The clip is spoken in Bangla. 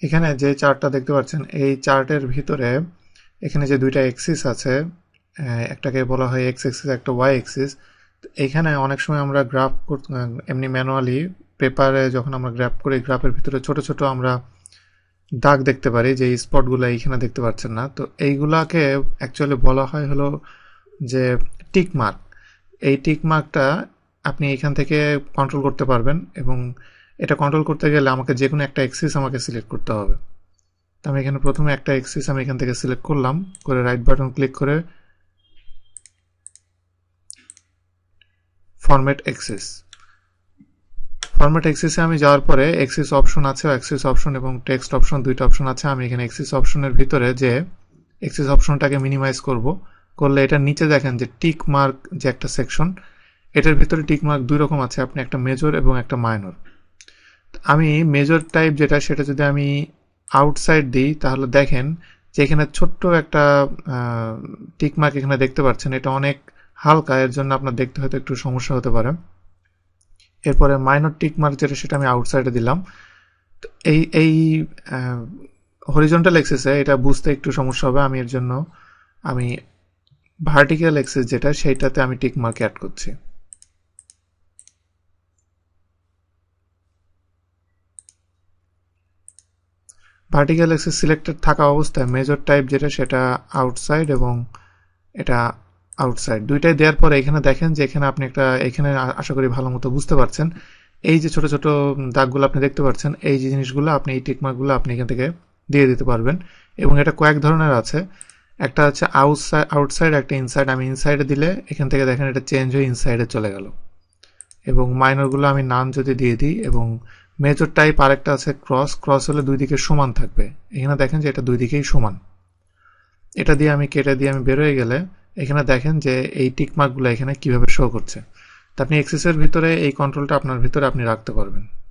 এখানে যে চার্টটা দেখতে পাচ্ছেন এই চার্টের ভিতরে এখানে যে দুইটা এক্সিস আছে, একটাকে বলা হয় এক্স এক্সিস, একটা ওয়াই এক্সিস। এইখানে অনেক সময় আমরা গ্রাফ এমনি ম্যানুয়ালি পেপারে যখন আমরা গ্রাফ করি, গ্রাফের ভিতরে ছোট ছোট আমরা দাগ দেখতে পারি, যে স্পটগুলো এইখানে দেখতে পাচ্ছেন না, তো এইগুলাকে অ্যাকচুয়ালি বলা হয় হলো যে টিক মার্ক। এই টিক মার্কটা আপনি এখান থেকে কন্ট্রোল করতে পারবেন, এবং এটা কন্ট্রোল করতে গেলে আমাকে যে কোনো একটা এক্সিস আমাকে সিলেক্ট করতে হবে। তো আমি এখানে প্রথমে একটা এক্সিস আমি এখান থেকে সিলেক্ট করলাম, করে রাইট বাটন ক্লিক করে ফরম্যাট এক্সিস। ফরম্যাট এক্সিসে আমি যাওয়ার পরে এক্সিস অপশন আছে, এক্সিস অপশন এবং টেক্সট অপশন দুইটা অপশন আছে। আমি এখানে এক্সিস অপশনের ভিতরে যে এক্সিস অপশনটাকে মিনিমাইজ করলে এটা নিচে দেখেন যে টিক মার্ক যে একটা সেকশন, এটার ভিতরে টিক মার্ক দুই রকম আছে, আপনি একটা মেজর এবং একটা মাইনর। আমি মেজর টাইপ যেটা, সেটা যদি আমি আউটসাইড দিই তাহলে দেখেন যে এখানে ছোট্ট একটা টিক মার্ক এখানে দেখতে পাচ্ছেন, এটা অনেক হালকা, এর জন্য আপনার দেখতে হয়তো একটু সমস্যা হতে পারে। এরপরে মাইনর টিক মার্ক যেটা, সেটা আমি আউটসাইডে দিলাম। তো এই হরিজন্টাল এক্সিসে এটা বুঝতে একটু সমস্যা হবে, আমি এর জন্য আমি ভার্টিক্যাল এক্সিস যেটা, সেইটাতে আমি টিক মার্ক অ্যাড করছি। ভার্টিক্যাল এক্সিস সিলেক্টেড থাকা অবস্থায় মেজর টাইপ যেটা, সেটা আউটসাইড এবং এটা আউটসাইড দুইটাই দেওয়ার পরে এখানে দেখেন যে এখানে আপনি একটা, এখানে আশা করি ভালো মতো বুঝতে পারছেন, এই যে ছোট ছোট দাগগুলো আপনি দেখতে পাচ্ছেন, এই যে জিনিসগুলো আপনি এই টিকমার্কগুলো আপনি এখান থেকে দিয়ে দিতে পারবেন। এবং এটা কয়েক ধরনের আছে, একটা হচ্ছে আউটসাইড, একটা ইনসাইড। আমি ইনসাইডে দিলে এখান থেকে দেখেন এটা চেঞ্জ হয়ে ইনসাইডে চলে গেল। এবং মাইনরগুলো আমি নাম যদি দিয়ে দিই, এবং মেজর টাইপ আরেকটা আছে ক্রস হলে দুই দিকে সমান থাকবে, এখানে দেখেন যে এটা দুই দিকেই সমান। এটা দিয়ে আমি কেটে দিয়ে আমি বেরোয় গেলে এখানে দেখেন যে এই টিক মার্কগুলো এখানে কিভাবে শো করছে। তো আপনি এক্সেসের ভিতরে এই কন্ট্রোলটা আপনার ভিতরে আপনি রাখতে পারবেন।